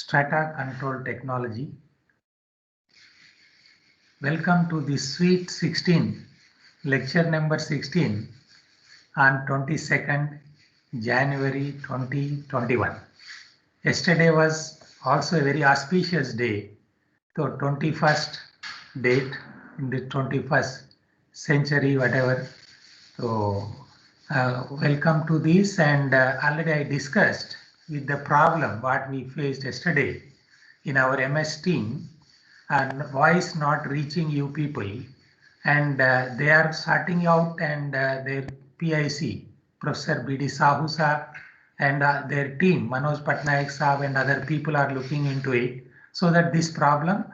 Strata Control Technology. Welcome to the Suite 16, lecture number 16 on 22nd January 2021. Yesterday was also a very auspicious day, so 21st date in the 21st century, whatever. So welcome to this, and already I discussed with the problem what we faced yesterday in our MS team, and voice not reaching you people, and they are sorting out, and their PIC, Professor B.D. Sahu sir, and their team, Manoj Patnaik sahab and other people are looking into it, so that this problem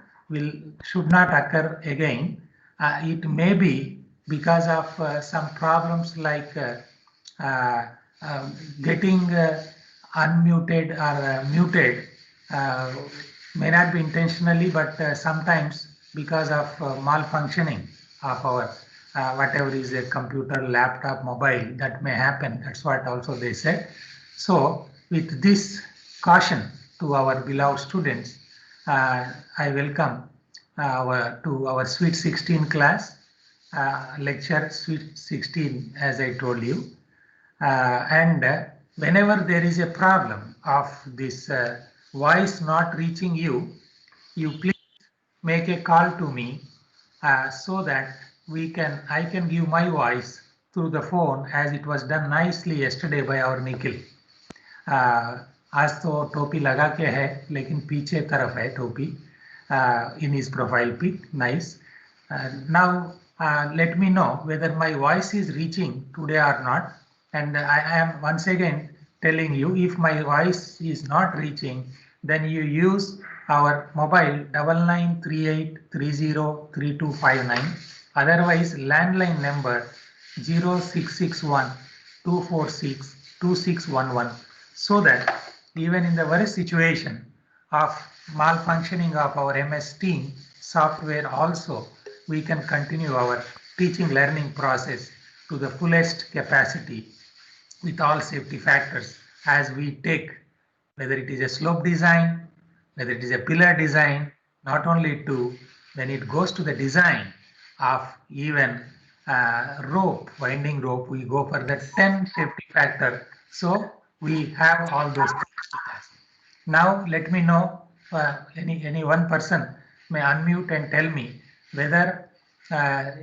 should not occur again. It may be because of some problems like getting unmuted or muted, may not be intentionally, but sometimes because of malfunctioning of our whatever is a computer, laptop, mobile, that may happen. That's what also they said. So with this caution to our beloved students, I welcome to our Suite 16 class, lecture Suite 16, as I told you. And whenever there is a problem of this voice not reaching you, you please make a call to me so that I can give my voice through the phone, as it was done nicely yesterday by our Nikhil. आज तो टोपी लगा के है, लेकिन पीछे तरफ है टोपी in his profile pic. Nice. Now let me know whether my voice is reaching today or not. And I am once again telling you, if my voice is not reaching, then you use our mobile 9938303259. Otherwise, landline number 0661 246 2611, so that even in the worst situation of malfunctioning of our MS team software also, we can continue our teaching learning process to the fullest capacity with all safety factors, as we take, whether it is a slope design, whether it is a pillar design, not only when it goes to the design of even rope, winding rope, we go for the 10 safety factor. So we have all those things with us. Now let me know, any one person may unmute and tell me whether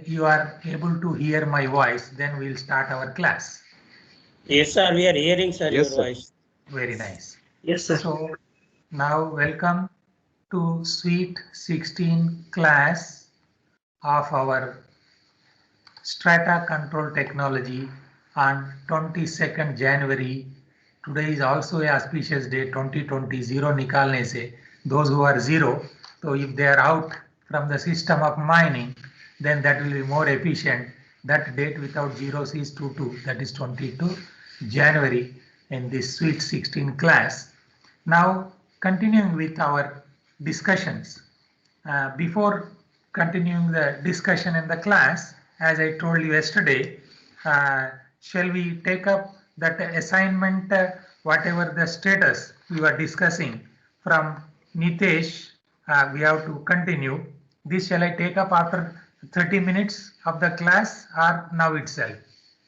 you are able to hear my voice. Then we'll start our class. Yes, sir. We are hearing, sir, yes, your voice. Very nice. Yes, sir. So now welcome to Suite 16 class of our Strata Control Technology on 22nd January. Today is also a auspicious day, 2020, zero nikalne se. Those who are zero, so if they are out from the system of mining, then that will be more efficient. That date without zeros is 22, that is 22 January in this Suite 16 class. Now continuing with our discussions. Before continuing the discussion in the class, as I told you yesterday, shall we take up that assignment, whatever the status we were discussing from Nitesh, we have to continue. This shall I take up after 30 minutes of the class or now itself?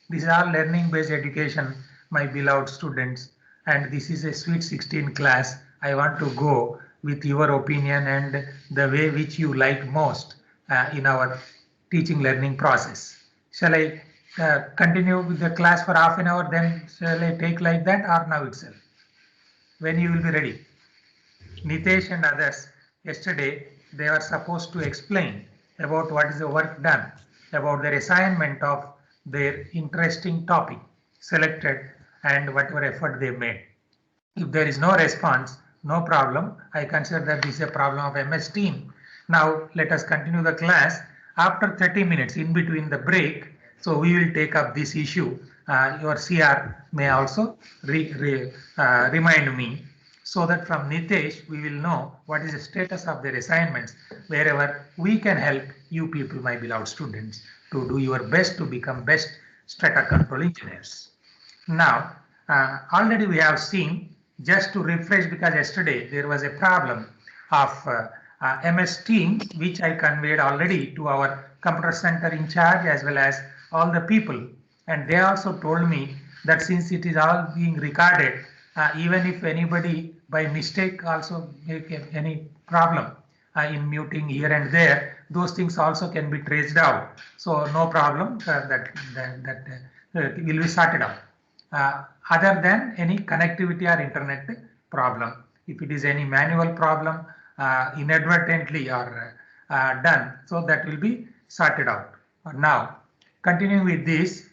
This is all learning based education, my beloved students, and this is a Suite 16 class. I want to go with your opinion and the way which you like most in our teaching learning process. Shall I continue with the class for half an hour, then shall I take like that, or now itself? When you will be ready? Nitesh and others, yesterday they were supposed to explain about what is the work done, about their assignment of their interesting topic selected and whatever effort they made. If there is no response, no problem. I consider that this is a problem of MS team. Now let us continue the class. After 30 minutes in between the break, so we will take up this issue. Your CR may also remind me, so that from Nitesh we will know what is the status of their assignments, wherever we can help you people, my beloved students, to do your best to become best strata control engineers. Now already we have seen just to refresh, because yesterday there was a problem of MS Teams, which I conveyed already to our computer center in charge as well as all the people. And they also told me that since it is all being recorded, even if anybody by mistake also make any problem in muting here and there, those things also can be traced out. So no problem, that will be sorted out. Other than any connectivity or internet problem. If it is any manual problem inadvertently or done, so that will be sorted out. Now, continuing with this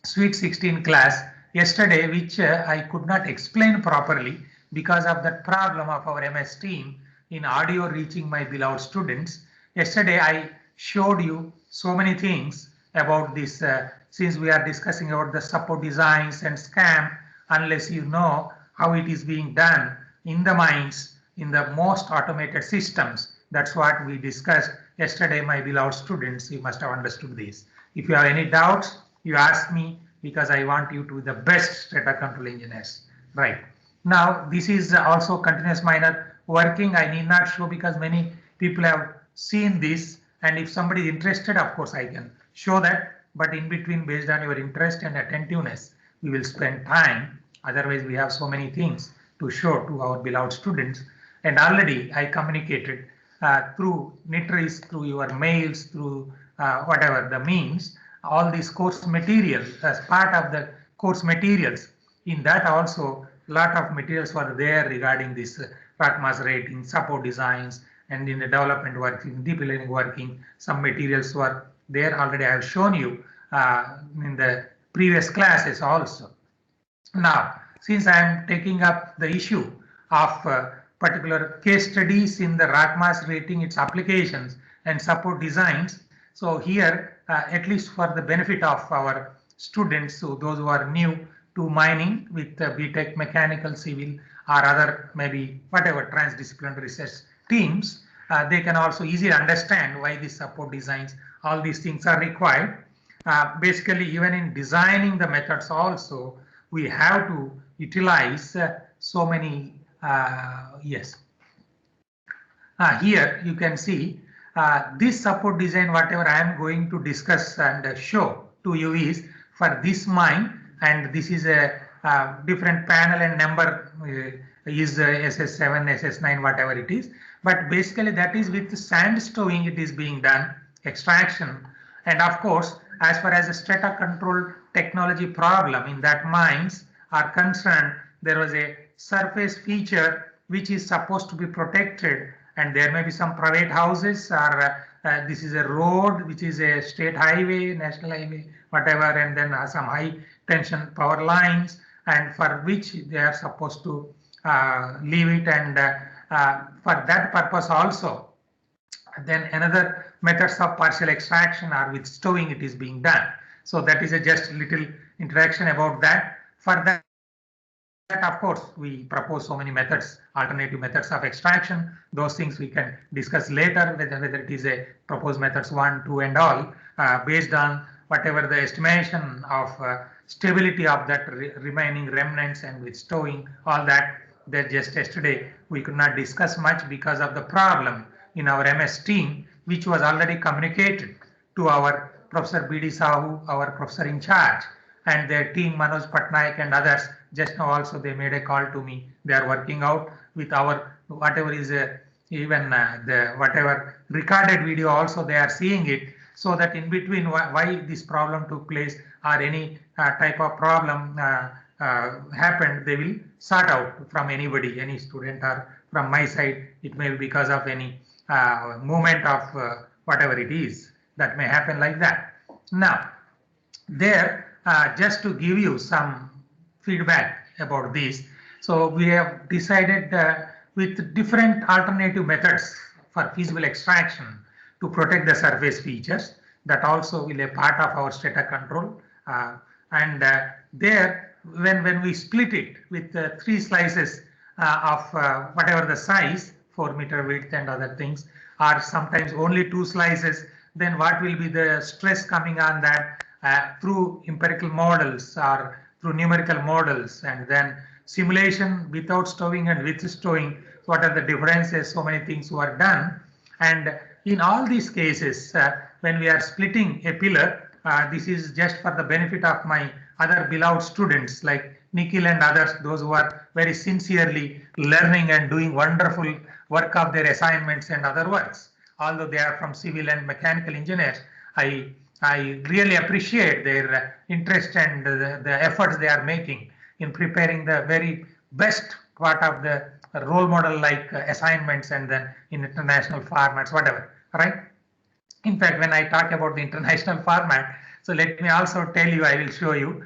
Sweet 16 class yesterday, which I could not explain properly because of that problem of our MS team in audio reaching my beloved students. Yesterday, I showed you so many things about this, since we are discussing about the support designs and scam, unless you know how it is being done in the mines, in the most automated systems. That's what we discussed yesterday, my beloved students. You must have understood this. If you have any doubts, you ask me, because I want you to be the best data control engineers. Right. Now, this is also continuous miner working. I need not show because many people have seen this. And if somebody is interested, of course, I can show that. But in between, based on your interest and attentiveness, we will spend time. Otherwise, we have so many things to show to our beloved students. And already I communicated through NITRIS, through your mails, through whatever the means, all these course material as part of the course materials. In that also, a lot of materials were there regarding this RACMAS rating, support designs, and in the development working, deep learning working, some materials were there already. I have shown you in the previous classes also. Now, since I am taking up the issue of particular case studies in the RACMAS rating, its applications and support designs, so here, at least for the benefit of our students, so those who are new to mining with BTech, mechanical, civil, or other maybe whatever transdisciplinary research teams, they can also easily understand why these support designs, all these things are required. Basically, even in designing the methods also, we have to utilize so many, yes. Here you can see this support design, whatever I am going to discuss and show to you is for this mine, and this is a different panel and number is SS7, SS9, whatever it is. But basically that is with sand stowing it is being done, extraction. And of course, as far as the strata control technology problem in that mines are concerned, there was a surface feature which is supposed to be protected, and there may be some private houses, or this is a road which is a state highway, national highway, whatever, and then some high tension power lines, and for which they are supposed to leave it, and for that purpose also, then another methods of partial extraction or with stowing it is being done. So that is just a little introduction about that. For that, of course, we propose so many methods, alternative methods of extraction. Those things we can discuss later, whether it is a proposed methods 1, 2, and all, based on whatever the estimation of stability of that remaining remnants and with stowing, all that. That just yesterday we could not discuss much because of the problem in our MS team, which was already communicated to our Professor B.D. Sahu, our professor in charge, and their team, Manoj Patnaik and others. Just now also they made a call to me. They are working out with our whatever is even the whatever recorded video also they are seeing it, so that in between why this problem took place or any type of problem happened, they will sort out from anybody, any student, or from my side. It may be because of any movement of whatever it is that may happen like that. Now, there, just to give you some feedback about this, so we have decided with different alternative methods for feasible extraction to protect the surface features. That also will be a part of our strata control. And there, when we split it with 3 slices of whatever the size, 4-meter width and other things, or sometimes only 2 slices, then what will be the stress coming on that through empirical models or through numerical models, and then simulation without stowing and with stowing, what are the differences, so many things were done. And in all these cases, when we are splitting a pillar, this is just for the benefit of my other beloved students like Nikhil and others, those who are very sincerely learning and doing wonderful work of their assignments and other works. Although they are from civil and mechanical engineers, I really appreciate their interest and the efforts they are making in preparing the very best part of the role model like assignments and then in international formats, whatever, right? In fact, when I talk about the international format, so let me also tell you, I will show you.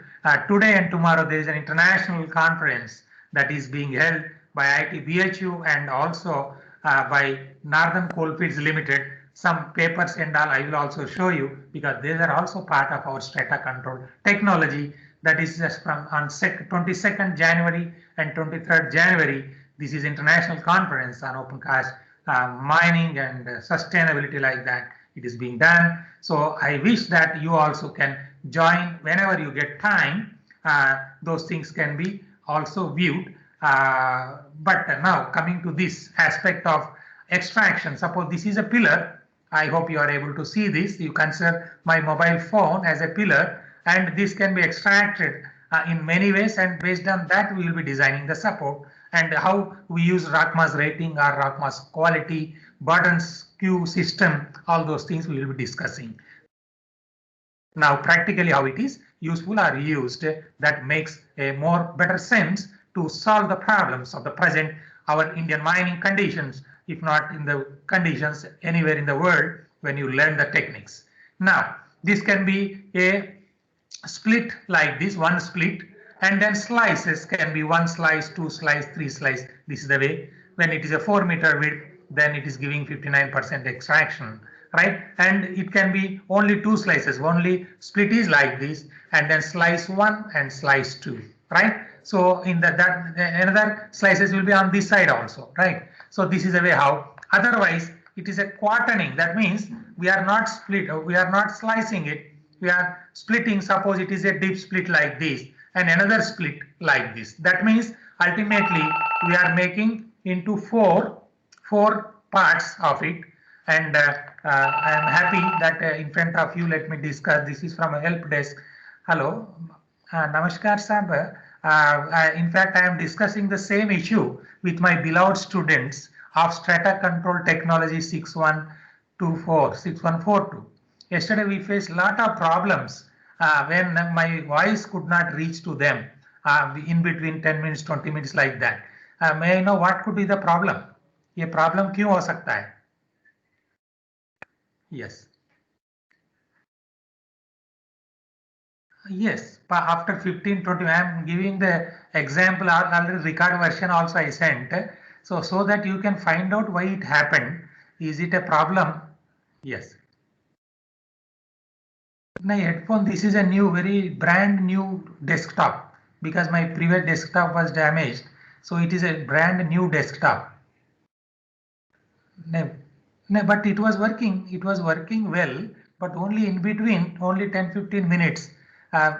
Today and tomorrow there is an international conference that is being held by IIT BHU and also by Northern Coalfields Limited. Some papers and all I will also show you because these are also part of our strata control technology. That is just from on 22nd January and 23rd January. This is international conference on open cast mining and sustainability like that. It is being done. So I wish that you also can join whenever you get time. Those things can be also viewed. But now coming to this aspect of extraction, suppose this is a pillar. I hope you are able to see this. You consider my mobile phone as a pillar and this can be extracted in many ways, and based on that we will be designing the support and how we use rock mass rating or rock mass quality, Burden's Q system, all those things we will be discussing. Now practically how it is useful or used, that makes a more better sense to solve the problems of the present our Indian mining conditions, if not in the conditions anywhere in the world when you learn the techniques. Now this can be a split like this, one split, and then slices can be one slice, two slice, three slice. This is the way. When it is a 4 meter width, then it is giving 59% extraction, right? And it can be only two slices, only split is like this, and then slice one and slice two, right? So in another slices will be on this side also, right? So this is the way how. Otherwise, it is a quarterning. That means we are not we are not slicing it. We are splitting. Suppose it is a deep split like this and another split like this. That means ultimately we are making into four parts of it. And I am happy that in front of you, let me discuss. This is from a help desk. Hello, Namaskar, sir. In fact, I am discussing the same issue with my beloved students of Strata Control Technology 6142. Yesterday, we faced a lot of problems when my voice could not reach to them in between 10 minutes, 20 minutes like that. May I know what could be the problem? ये problem क्यों हो सकता है? Yes. Yes, after 15-20, I am giving the example, already record version also I sent. So that you can find out why it happened. Is it a problem? Yes. My headphone, this is a new, very brand new desktop because my previous desktop was damaged. So it is a brand new desktop. No, but it was working well, but only in between, only 10-15 minutes.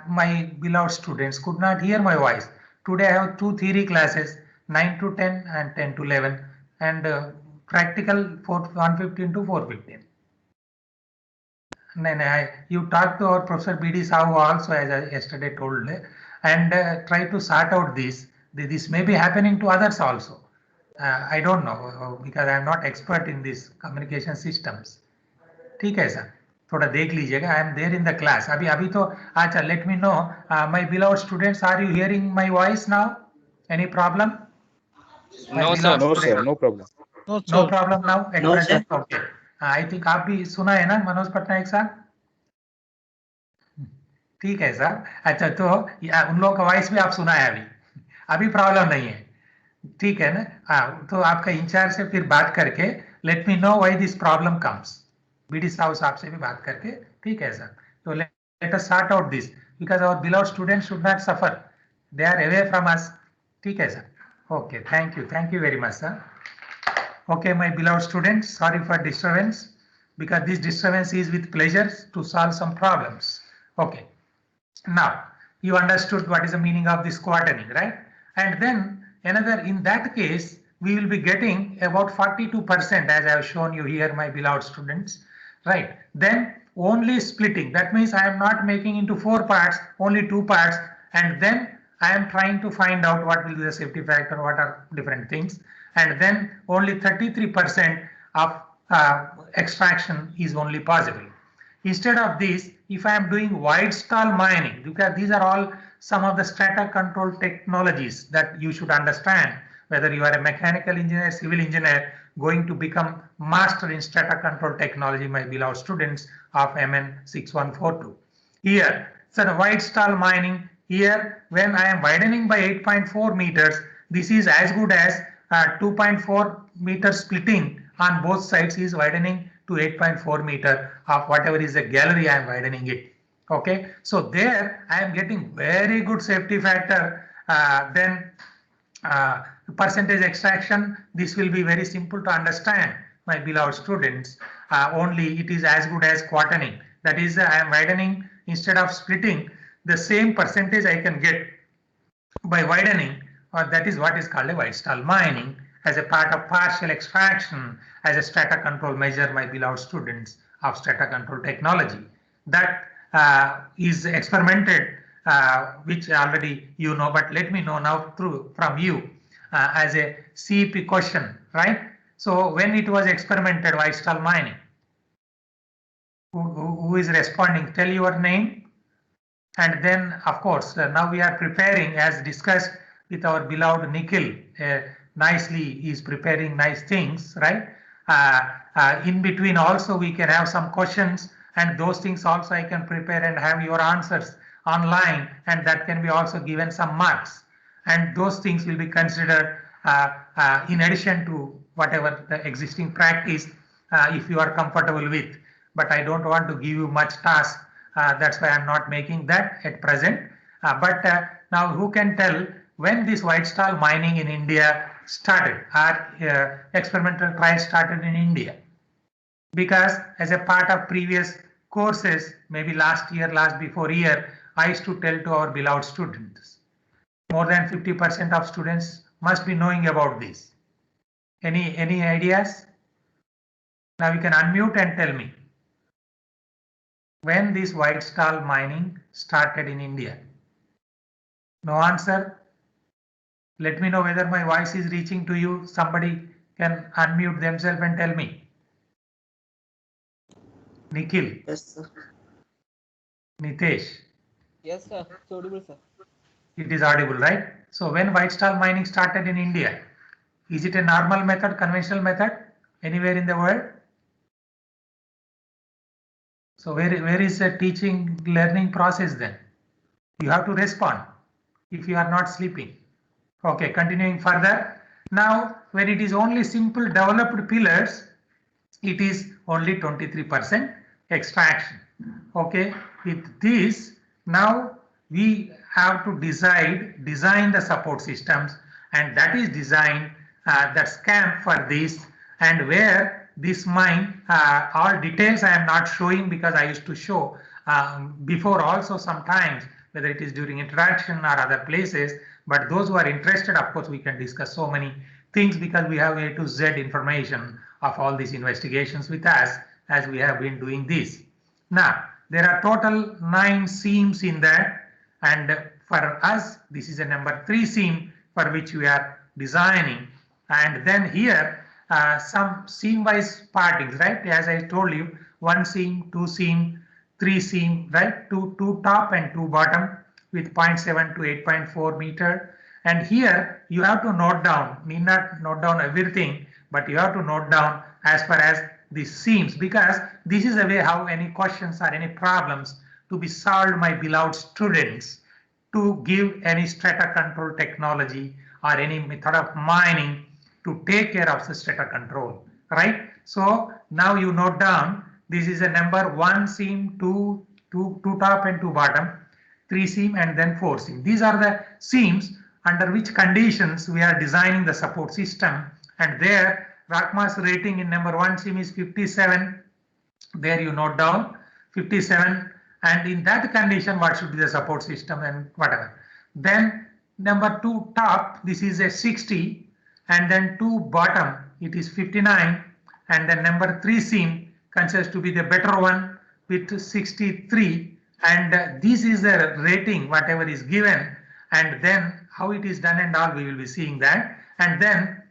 My beloved students could not hear my voice. Today I have two theory classes, 9 to 10 and 10 to 11, and practical 115 to 415. You talk to our Professor B.D. Sahu also, as I yesterday told, and try to sort out this. This may be happening to others also. I don't know because I am not expert in this communication systems. ठीक है sir, थोड़ा देख लीजिएगा. I am there in the class. अभी तो अच्छा. Let me know, my beloved students, are you hearing my voice now? Any problem? No sir. No sir. No problem. No problem now. No sir. Okay. I think आप भी सुना है ना मनोज पटनायक साहब? ठीक है सर. अच्छा तो उन लोगों का वॉइस भी आप सुना है अभी प्रॉब्लम नहीं है. ठीक है ना. तो आपका इंचार्ज से फिर बात करके let me know why this problem comes. BD साहब से भी बात करके. ठीक है सर. तो let us sort out this because our beloved students should not suffer. They are away from us. ठीक है sir. Okay, thank you very much sir. Okay, my beloved students, sorry for disturbance because this disturbance is with pleasure to solve some problems. Okay, now you understood what is the meaning of this quarterning, right? And then another, in that case, we will be getting about 42%, as I have shown you here, my beloved students, right? Then only splitting, that means I am not making into 4 parts, only 2 parts, and then I am trying to find out what will be the safety factor, what are different things, and then only 33% of extraction is only possible. Instead of this, if I am doing wide stall mining, because these are all some of the strata control technologies that you should understand, whether you are a mechanical engineer, civil engineer, going to become master in strata control technology, my beloved students of MN 6142. Here, so the wide stall mining, here when I am widening by 8.4 meters, this is as good as 2.4 meter splitting on both sides is widening to 8.4 meter of whatever is the gallery I am widening it. Okay, so there I am getting very good safety factor. Then percentage extraction, this will be very simple to understand, my beloved students. Only it is as good as quaterning. That is, I am widening instead of splitting, the same percentage I can get by widening, or that is what is called a wide stall mining as a part of partial extraction as a strata control measure, my beloved students of strata control technology. That is experimented, which already you know, but let me know now through from you as a CEP question, right? So when it was experimented, wide stall mining, who is responding? Tell your name. And then, of course, now we are preparing, as discussed with our beloved Nikhil, nicely is preparing nice things, right? In between also we can have some questions, and those things also I can prepare and have your answers online, and that can be also given some marks. And those things will be considered in addition to whatever the existing practice, if you are comfortable with. But I don't want to give you much task. That's why I'm not making that at present. But now who can tell when this wide stall mining in India started? Our experimental trials started in India. Because as a part of previous courses, maybe last year, last before year, I used to tell to our beloved students, more than 50% of students must be knowing about this. Any ideas? Now you can unmute and tell me when this wide stall mining started in India. No answer? Let me know whether my voice is reaching to you. Somebody can unmute themselves and tell me. Nikhil. Yes, sir. Nitesh. Yes, sir. It's audible, sir. It is audible, right? So when wide stall mining started in India, is it a normal method, conventional method, anywhere in the world? So where is the teaching learning process then? You have to respond if you are not sleeping. Okay, continuing further. Now, when it is only simple developed pillars, it is only 23% extraction. Okay, with this, now we have to design the support systems, and that is designed that's camp for this, and where this mine, all details I am not showing because I used to show before also sometimes, whether it is during introduction or other places. But those who are interested, of course, we can discuss so many things because we have A to Z information of all these investigations with us as we have been doing this. Now, there are total 9 seams in that, and for us, this is a number 3 seam for which we are designing. And then here, some seam-wise partings, right? As I told you, 1 seam, 2 seam, 3 seam, right? Two top and 2 bottom with 0.7 to 8.4 meter. And here you have to note down, need not note down everything, but you have to note down as far as the seams, because this is the way how any questions or any problems to be solved, my beloved students, to give any strata control technology or any method of mining to take care of the strata control, right? So now you note down, this is a number 1 seam, 2 top and 2 bottom, 3 seam and then 4 seam. These are the seams under which conditions we are designing the support system, and there rock mass rating in number 1 seam is 57. There you note down 57, and in that condition what should be the support system and whatever. Then number 2 top, this is a 60, and then 2 bottom, it is 59, and then number 3 seam considers to be the better one with 63, and this is the rating whatever is given, and then how it is done and all we will be seeing that. And then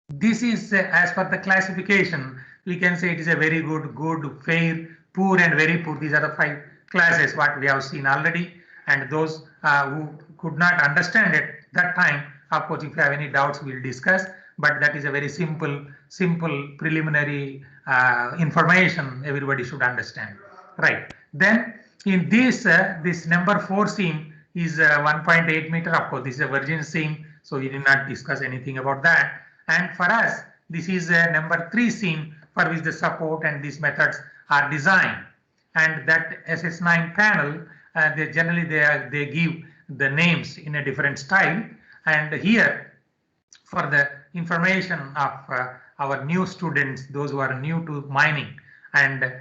this is as per the classification, we can say it is a very good, good, fair, poor and very poor. These are the 5 classes what we have seen already, and those who could not understand it that time, of course if you have any doubts we will discuss, but that is a very simple preliminary information everybody should understand, right? Then in this this number 4 seam is 1.8 meter. Of course this is a virgin seam, so we did not discuss anything about that. And for us this is number 3 seam for which the support and these methods are designed. And that SS9 panel, they generally they give the names in a different style. And here, for the information of our new students, those who are new to mining and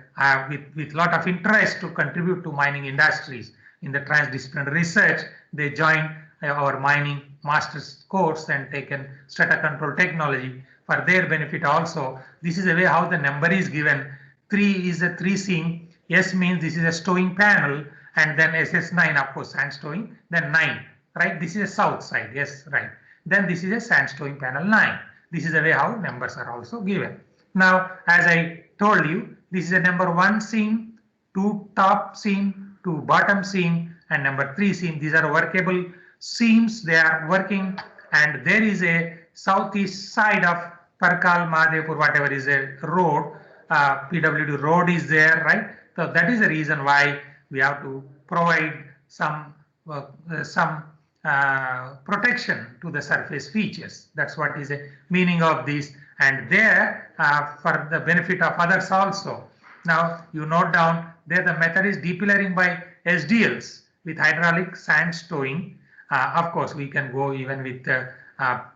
with lot of interest to contribute to mining industries in the transdisciplinary research, they join our mining master's course and taken strata control technology for their benefit also. This is the way how the number is given. 3 is a 3 seam. S means this is a stowing panel, and then SS9 of course sand stowing, then 9, right? This is a south side, yes, right. Then this is a sand stowing panel 9. This is the way how numbers are also given. Now, as I told you, this is a number 1 seam, 2 top seam, 2 bottom seam, and number 3 seam. These are workable seams, they are working, and there is a southeast side of Parkal, Madhepur, whatever is a road, PWD road is there, right? So that is the reason why we have to provide some protection to the surface features. That's what is the meaning of this, and there for the benefit of others also. Now you note down there the method is depillering by SDLs with hydraulic sand stowing. Of course we can go even with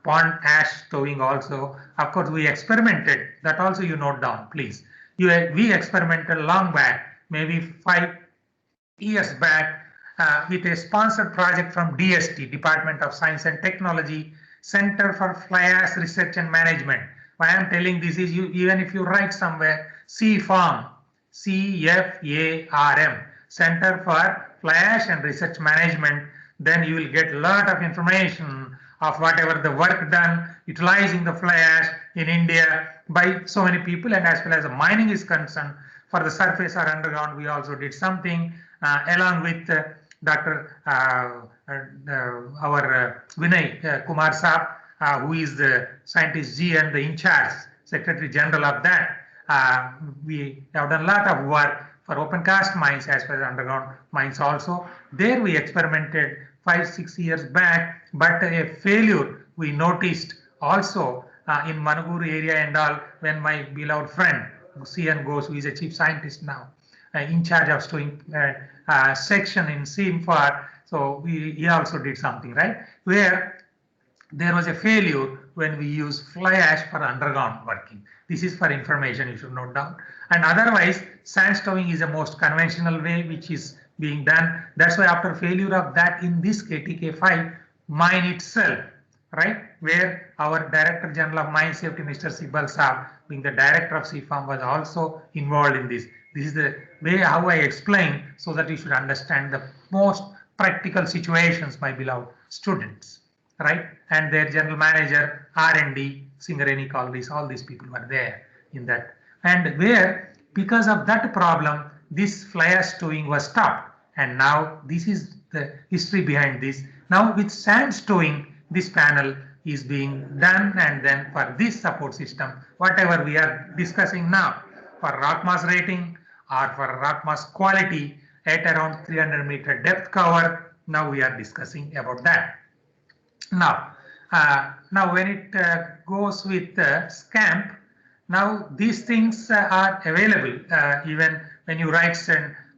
pond ash stowing also. Of course we experimented, that also you note down please. We experimented long back, maybe 5 years back, with a sponsored project from DST, Department of Science and Technology, Center for Fly Ash Research and Management. Why I am telling this is, even if you write somewhere CFARM, CFARM, Center for Fly Ash and Research Management, then you will get a lot of information of whatever the work done utilizing the fly ash in India by so many people. And as well as the mining is concerned, for the surface or underground, we also did something along with Dr. Our Vinay Kumar Saab, who is the scientist G and the in charge Secretary General of that. We have done a lot of work for open cast mines as well as underground mines also. There we experimented 5-6 years back, but a failure we noticed also in Managuru area and all, when my beloved friend CN Ghosh, who is a chief scientist now, in charge of stowing section in CIMFAR, so he also did something, right, where there was a failure when we use fly ash for underground working. This is for information, you should note down. And otherwise, sand stowing is the most conventional way which is being done. That's why after failure of that in this KTK5 mine itself, right, where our Director General of Mine Safety, Mr. Sibal Saab, being the director of CFARM, was also involved in this. This is the way how I explain, so that you should understand the most practical situations, my beloved students, right? And their general manager, R&D, Singareni Colleries, all these people were there in that. And where, because of that problem, this fly ash stowing was stopped. And now this is the history behind this. Now with sand stowing, this panel is being done, and then for this support system, whatever we are discussing now, for rock mass rating or for rock mass quality at around 300-meter depth cover, now we are discussing about that. Now, when it goes with SCAMP, now these things are available even when you write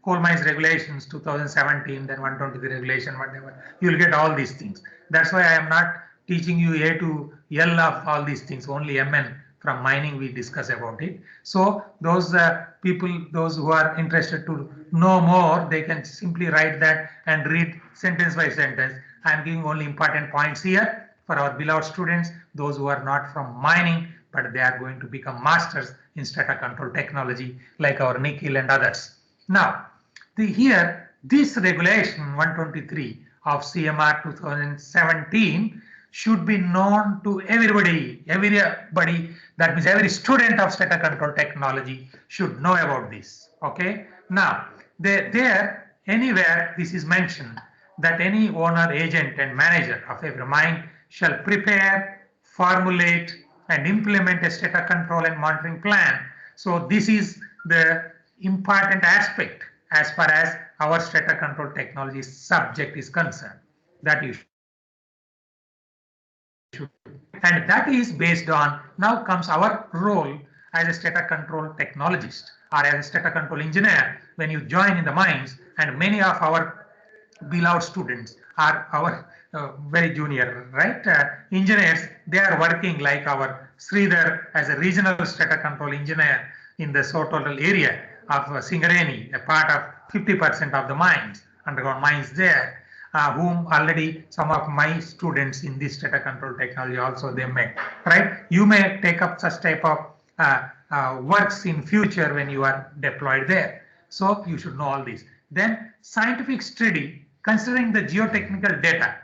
coal mines regulations 2017, then 123 regulation, whatever, you will get all these things. That's why I am not teaching you A to L of all these things, only MN from mining we discuss about it. So those people, those who are interested to know more, they can simply write that and read sentence by sentence. I am giving only important points here for our beloved students, those who are not from mining, but they are going to become masters in strata control technology like our Nikhil and others. Now, here this regulation 123 of CMR 2017 should be known to everybody. That means every student of strata control technology should know about this. Okay. Now, there anywhere this is mentioned that any owner, agent, and manager of every mine shall prepare, formulate, and implement a strata control and monitoring plan. So this is the important aspect as far as our strata control technology subject is concerned, that you should. And that is based on, now comes our role as a strata control technologist or as a strata control engineer when you join in the mines, and many of our beloved students are our very junior, right? Engineers, they are working like our Sridhar as a regional strata control engineer in the total area of Singareni, a part of 50% of the mines, underground mines there, whom already some of my students in this strata control technology also they met, right? You may take up such type of works in future when you are deployed there. So you should know all this. Then scientific study considering the geotechnical data,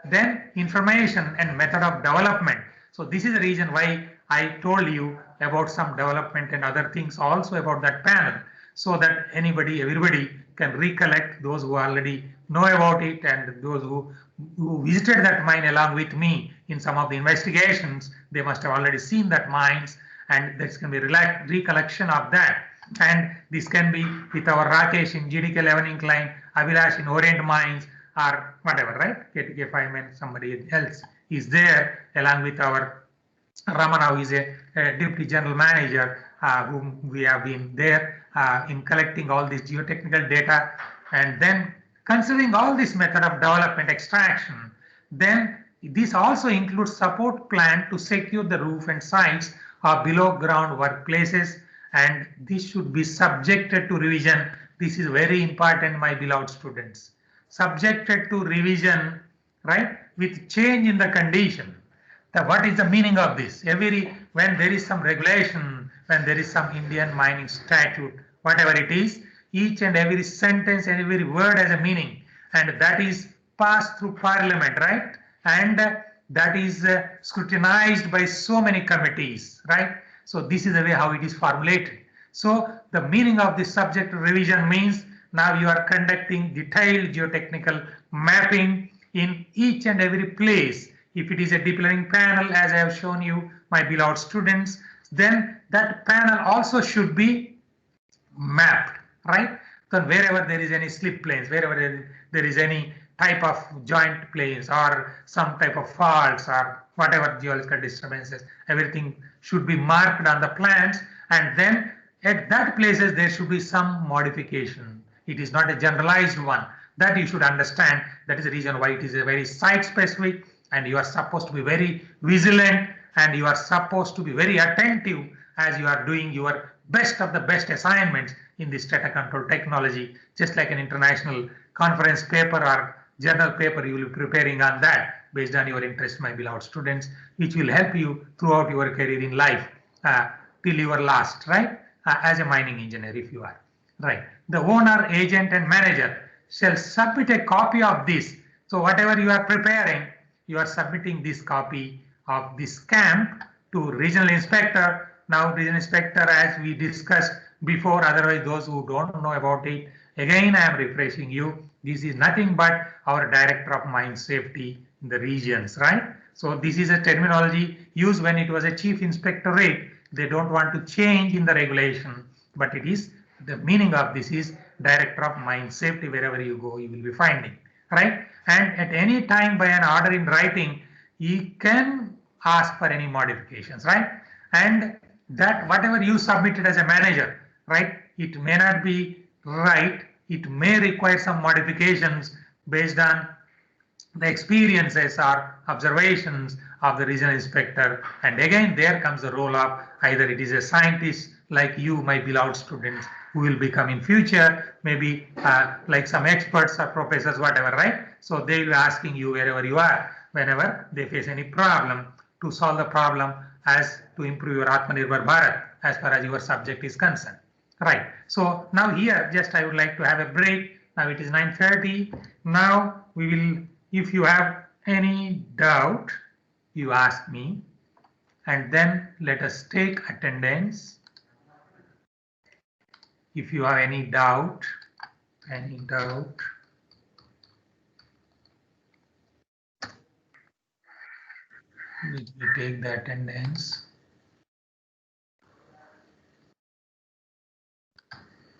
then information and method of development. So this is the reason why I told you about some development and other things also about that panel, so that everybody can recollect, those who already know about it and those who visited that mine along with me in some of the investigations, they must have already seen that mines, and this can be recollection of that. And this can be with our Rakesh in GDK 11 incline, Abhilash in Orient Mines, or whatever, right? KTK 5 and somebody else is there along with our Ramana, who is a deputy general manager, whom we have been there in collecting all this geotechnical data. And then considering all this method of development extraction, then this also includes support plan to secure the roof and sites of below ground workplaces, and this should be subjected to revision. This is very important, my beloved students. Subjected to revision, right, with change in the condition. What is the meaning of this? When there is some regulation, when there is some Indian mining statute, whatever it is, each and every sentence and every word has a meaning, and that is passed through parliament, right? And that is scrutinized by so many committees, right? So this is the way how it is formulated. So the meaning of this subject revision means now you are conducting detailed geotechnical mapping in each and every place. If it is a deep learning panel, as I have shown you, my beloved students, then that panel also should be mapped, right? So wherever there is any slip planes, wherever there is any type of joint planes or some type of faults or whatever geological disturbances, everything should be marked on the plans, and then at that places there should be some modification. It is not a generalized one. That you should understand. That is the reason why it is a very site specific, and you are supposed to be very vigilant, and you are supposed to be very attentive as you are doing your best of the best assignments in this strata control technology. Just like an international conference paper or journal paper, you will be preparing on that based on your interest, my beloved students, which will help you throughout your career in life till your last, right? As a mining engineer, if you are, right? The owner, agent, and manager shall submit a copy of this. So whatever you are preparing, you are submitting this copy of this camp to regional inspector. Now regional inspector, as we discussed before, otherwise those who don't know about it, again I am refreshing you. This is nothing but our director of mine safety in the regions, right? So this is a terminology used when it was a chief inspectorate. They don't want to change in the regulation, but it is the meaning of this is director of mine safety. Wherever you go, you will be finding, right? And at any time by an order in writing, you can ask for any modifications, right? And that whatever you submitted as a manager, right, it may not be right. It may require some modifications based on the experiences or observations of the regional inspector. And again, there comes the role of either it is a scientist like you, my beloved students, who will become in future, maybe like some experts or professors, whatever, right? So they will be asking you wherever you are, whenever they face any problem, to solve the problem as to improve your Atmanirbhar Bharat as far as your subject is concerned. Right. So now here, just I would like to have a break. Now it is 9:30. Now we will, if you have any doubt, you ask me, and then let us take attendance. If you have any doubt, let me take the attendance.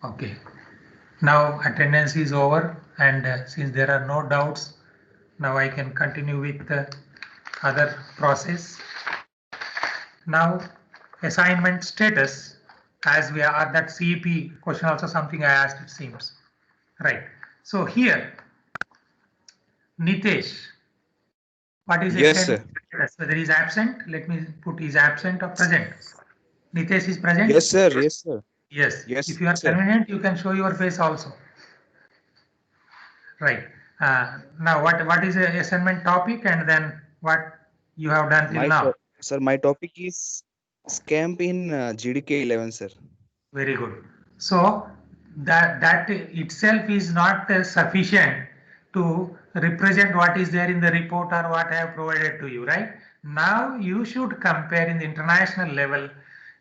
Okay. Now attendance is over, and since there are no doubts, now I can continue with the other process. Now assignment status, as we are that CEP question, also something I asked, it seems. Right. So here, Nitesh, what is Yes, assignment status? Whether he is absent, let me put is absent or present. Nitesh is present? yes, sir. Yes, sir. Yes. Yes, If you are sir. convenient, you can show your face also. Right. Now, what is the assignment topic, and then what you have done till now? Sir, my topic is scamp in GDK 11, sir. Very good. So that itself is not sufficient to represent what is there in the report or what I have provided to you, right? Now you should compare in the international level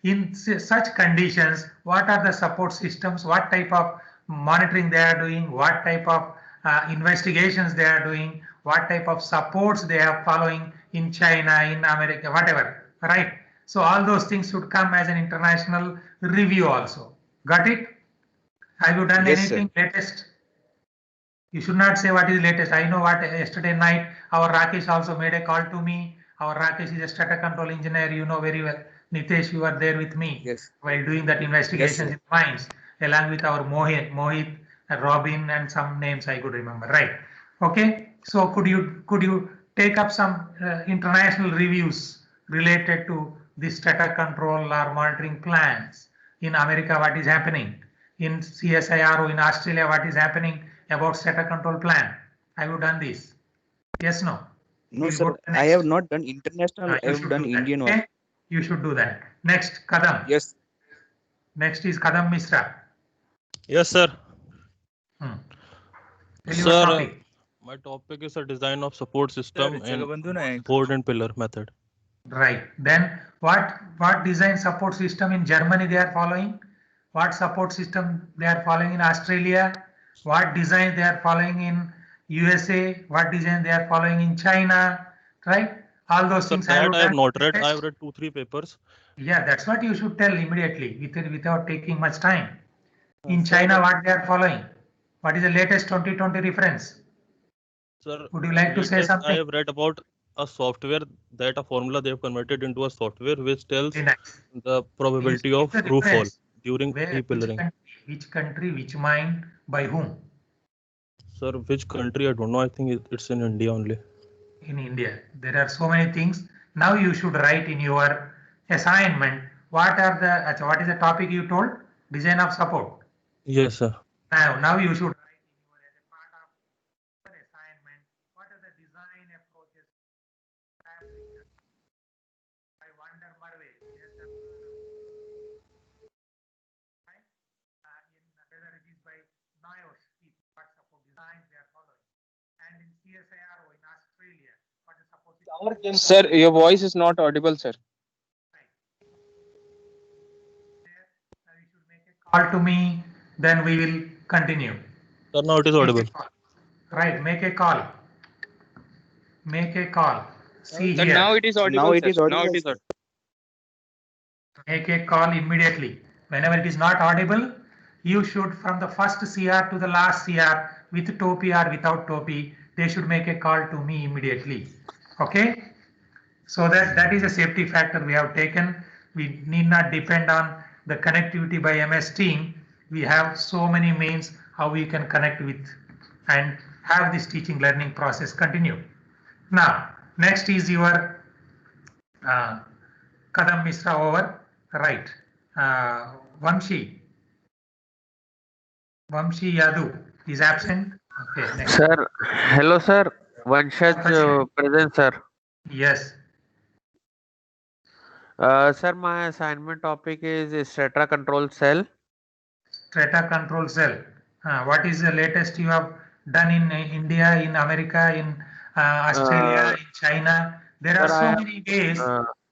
in such conditions, what are the support systems, what type of monitoring they are doing, what type of investigations they are doing, what type of supports they are following in China, in America, whatever, right? So all those things should come as an international review also. Got it? Have you done Yes, sir. anything latest? You should not say what is latest. I know what yesterday night our Rakesh also made a call to me. Our Rakesh is a strata control engineer, you know very well. Nitesh, you are there with me Yes. while doing that Yes, investigations sir. in mines, along with our Mohit, Robin, and some names I could remember. Right? Okay. So could you take up some international reviews related to the strata control or monitoring plans in America? What is happening in CSIRO in Australia? What is happening about strata control plan? Have you done this? Yes, no. No, We'll go sir. to the I have next. not done international. I You have should done do that. Indian one. Okay, you should do that. Next, Kadam. Yes. Next is Kadam Misra. Yes, sir. Tell your Sir, topic. my topic is a design of support system Sir, in board and pillar method. Right. Then what design support system in Germany they are following? What support system they are following in Australia? What design they are following in USA? What design they are following in China? Right? All those Sir, things have you that I have done? not read. I have read 2-3 papers. Yeah, that's what you should tell immediately without taking much time. In Sir, China, what they are following? What is the latest 2020 reference? Sir, Would you like to say latest I something? have read about a software that a formula they have converted into a software which tells Very nice. the Can you probability speak of the roof fall reference? during Where, repillering. which country, which mine, by whom? Sir, which country? I don't know. I think it's in India only. In India. There are so many things. Now you should write in your assignment what is the topic you told? Design of support. Yes, sir. Now you should write in your as a part of your assignment what are the design approaches by Wander Murray. Whether it is by NIOSH, what support designs they are following, and in CSIRO in Australia, what is support. Sir, your voice is not audible, sir. You should make a call to me, then we will continue. Sir, now it is audible. Right, make a call. Make a call. See Sir, here. now it is audible, Now it sir. is audible. Now it is audible. Make a call immediately. Whenever it is not audible, you should from the first CR to the last CR with topi or without topi, they should make a call to me immediately. Okay? So that is a safety factor we have taken. We need not depend on the connectivity by MS Team. We have so many means how we can connect with and have this teaching learning process continue. Now, next is your Kadam Misra over. Right. Vamshi. Vamshi Yadu is absent. Okay, next. Sir, hello sir. Vanshaj present sir. Yes. Sir, my assignment topic is Strata control cell. Strata control cell. What is the latest you have done in India, in America, in Australia, in China? There are Sir, so many ways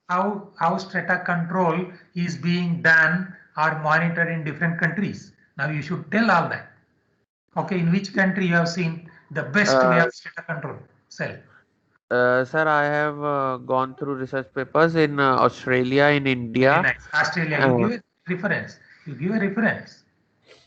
how strata control is being done or monitored in different countries. Now you should tell all that. Okay, in which country you have seen the best way of strata control cell? sir, I have gone through research papers in Australia, in Very India. nice. Australia, you Uh, give a reference. You give a reference.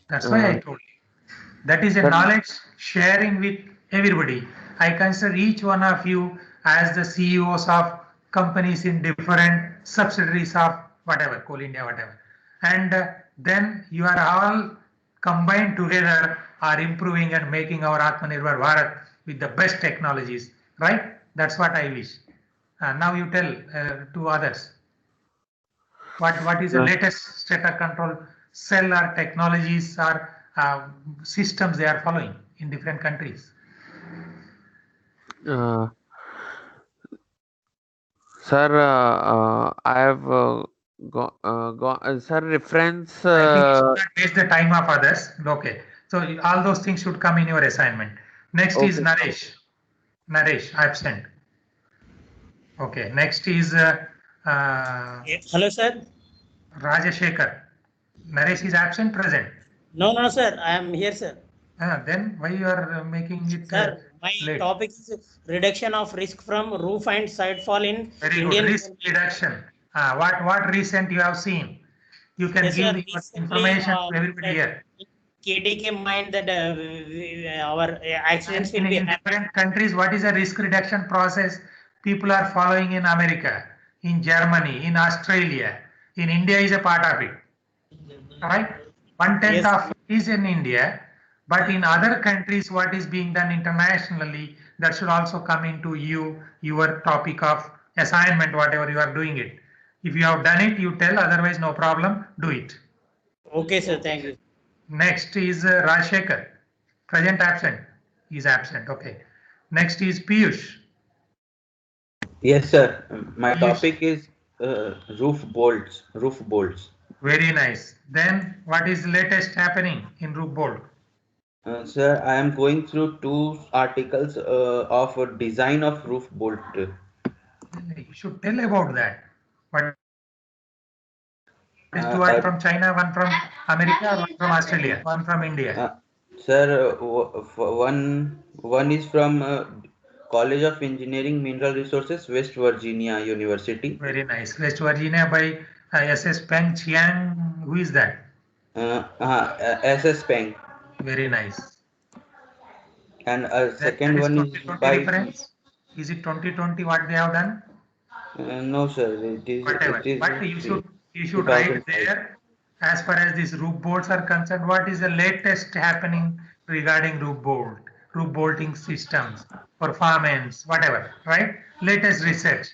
That's why I uh, told you. That is a sir, knowledge sharing with everybody. I consider each one of you as the CEOs of companies in different subsidiaries of whatever, Coal India, whatever. And then you are all combined together are improving and making our Atmanirbhar Bharat with the best technologies, right? That's what I wish. Now you tell to others. What is the latest strata control cell or technologies or systems they are following in different countries? uh, sir, I have sir, reference. I think you should not waste the time of others. Okay. So all those things should come in your assignment. Next is Okay. Naresh. Naresh, absent. Okay. Next is Hello, sir. Rajashekar. Naresh is absent, present. No, sir. I am here, sir. Then why you are making it Sir, my late? topic is reduction of risk from roof and side fall in Very Indian. good. Risk reduction. What recent you have seen? You can Yes, give sir. your Recently, information to everybody here. KDK mind that our accidents will be In different countries, what is the risk reduction process people are following in America, in Germany, in Australia, in India is a part of it. Right? One tenth Yes. of it is in India, but in other countries, what is being done internationally, that should also come into your topic of assignment, whatever you are doing it. If you have done it, you tell, otherwise no problem, do it. Okay, sir. Thank you. Next is Rajshekar. Present absent. He is absent. Okay. Next is Piyush. Yes, sir. My Piyush. topic is roof bolts. Roof bolts. Very nice. Then what is latest happening in roof bolt? Sir, I am going through two articles of a design of roof bolt. You should tell about that. What is two are Uh, from China, one from America, or one from Australia, one from India? Sir, one is from College of Engineering Mineral Resources, West Virginia University. Very nice. West Virginia by SS Peng Chiang. Who is that? SS Peng. Very nice. And That second is one is 2020 by. reference. Is it 2020 what they have done? No, sir. Whatever. It is But you should write 2005. there, as far as these roof bolts are concerned, what is the latest happening regarding roof bolting systems, performance, whatever, right? Latest research.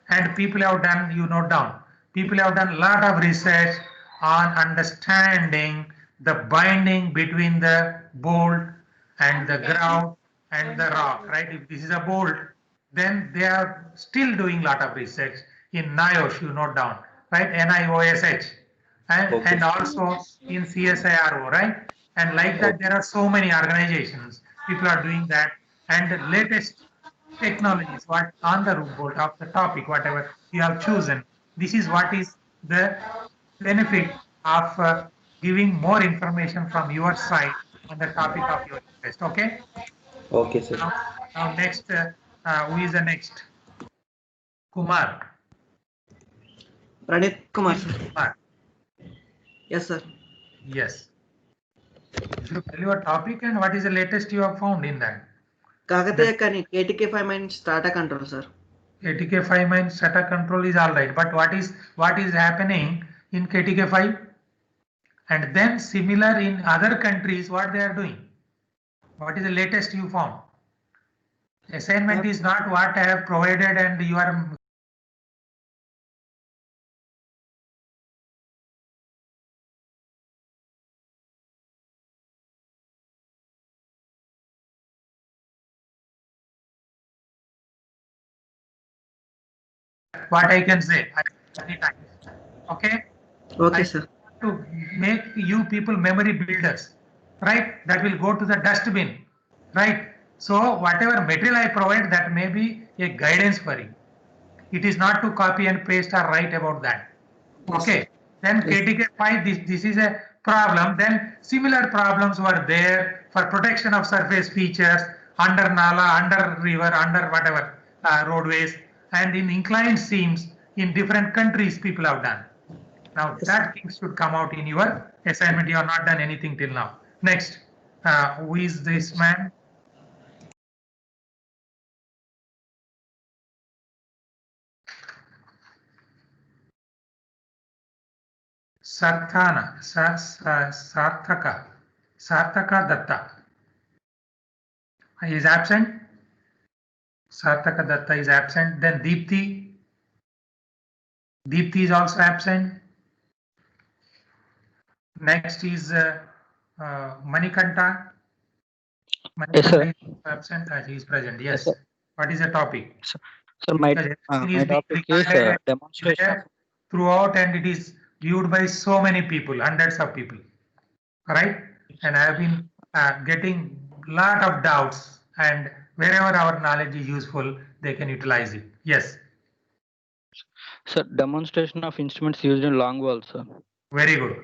And people have done, you note down, people have done a lot of research on understanding the binding between the bolt and the ground and the rock, right? If this is a bolt, then they are still doing lot of research in NIOSH, you note down, right? NIOSH, and also in CSIRO, right? And like that, there are so many organizations, people are doing that, and the latest technologies, what on the roof bolt of the topic, whatever you have chosen. This is what is the benefit of giving more information from your side on the topic of your interest. Okay. Okay, sir. Now next, who is the next? Kumar. Pranit Kumar. Kumar. Yes, sir. Yes. You should tell your topic and what is the latest you have found in that. Kakatiya Kani, KTK5 mine starter control, sir. KTK5 means SATA control is all right, but what is happening in KTK5? And then similar in other countries, what they are doing? What is the latest you found? Assignment is not what I have provided and you are what I can say at any time. Okay. Okay, I sir. to make you people memory builders, right? That will go to the dustbin, right? So whatever material I provide, that may be a guidance for you. It is not to copy and paste or write about that. Okay. Then KTK 5, this is a problem. Then similar problems were there for protection of surface features under Nala, under river, under whatever roadways, and in inclined seams in different countries people have done. Now that thing should come out in your assignment. You have not done anything till now. Next, who is this man? Sarthana, Sarthaka Datta. He is absent. Sarthaka Datta is absent. Then Deepthi. Deepthi is also absent. Next is Manikanta. Yes, sir. Manikanta is absent. He is present. Yes. Yes, sir. What is the topic? So my Because everything is being topic is recorded demonstration. there throughout, and it is viewed by so many people, hundreds of people, right? And I have been getting lot of doubts, and wherever our knowledge is useful, they can utilize it. Yes, So demonstration of instruments used in long wall, sir. very good.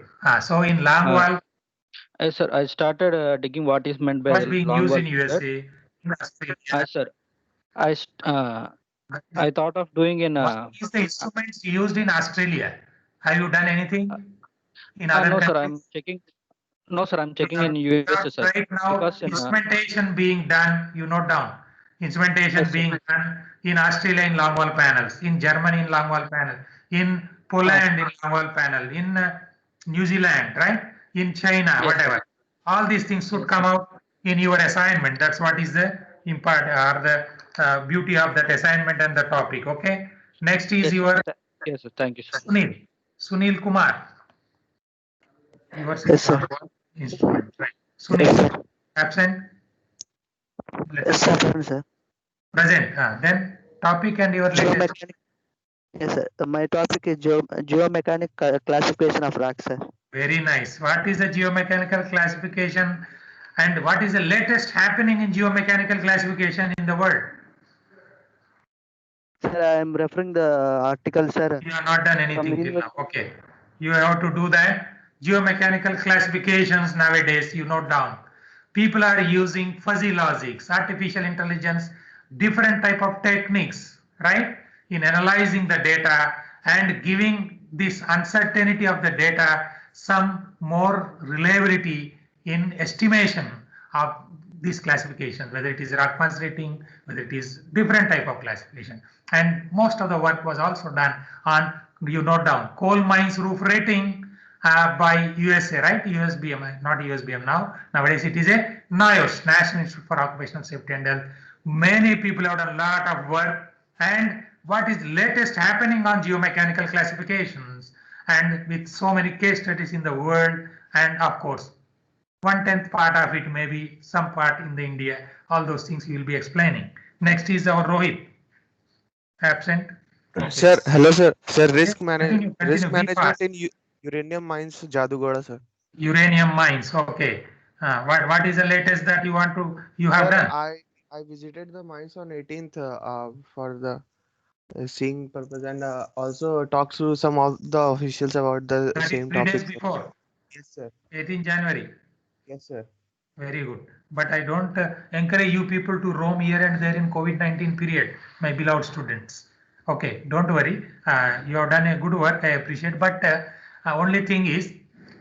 So in long wall, Yes, sir. I started digging what is meant by was being long used wall. in USA, in Australia. Sir. I thought of doing in. What is the instruments used in Australia? Have you done anything in other no, countries? sir. I'm checking. No, sir. I'm checking in USA, sir. Right now, Because in, instrumentation being done, you note down. Instrumentation Yes, sir. being done in Australia in long wall panels, in Germany in long wall panel, in Poland in long wall panel, in New Zealand, right? In China, Yes, whatever. All these things should come out in your assignment. That's what is the impart or the beauty of that assignment and the topic. Okay. Next is Yes, your yes, sir. Thank you, sir. Sunil Kumar. Yours Yes, is sir. not instrument, right? Yes, Sunil, sir. absent? Yes, sir. Present, sir. Present. Then topic and your latest. Geomechanic. Yes, sir. My topic is geomechanic classification of rocks, sir. Very nice. What is the geomechanical classification and what is the latest happening in geomechanical classification in the world? Sir, I am referring the article, sir. You have not done anything till From now. Okay. You have to do that. Geomechanical classifications nowadays, you note down. People are using fuzzy logics, artificial intelligence, different type of techniques, right? In analyzing the data and giving this uncertainty of the data some more reliability in estimation of this classification, whether it is rock mass rating, whether it is different type of classification. And most of the work was also done on, you note down, coal mines roof rating by USA, right? USBM, not USBM now. Nowadays it is a NIOSH, National Institute for Occupational Safety and Health. Many people have done a lot of work. And what is latest happening on geomechanical classifications, and with so many case studies in the world, and of course 1/10 part of it may be some part in the India. All those things we will be explaining. Next is our Rohit. Absent. Sir, hello sir. Sir, risk Continue, risk be management fast. in uranium mines, Jadugoda, sir. Uranium mines. Okay. What is the latest that you want to have Sir, done? I visited the mines on 18th for the seeing purpose, and also talked to some of the officials about the That is same 3 days topic. before. Yes, sir. 18 January. Yes, sir. Very good. But I don't encourage you people to roam here and there in COVID-19 period, my beloved students. Okay, don't worry. You have done a good work. I appreciate. But only thing is,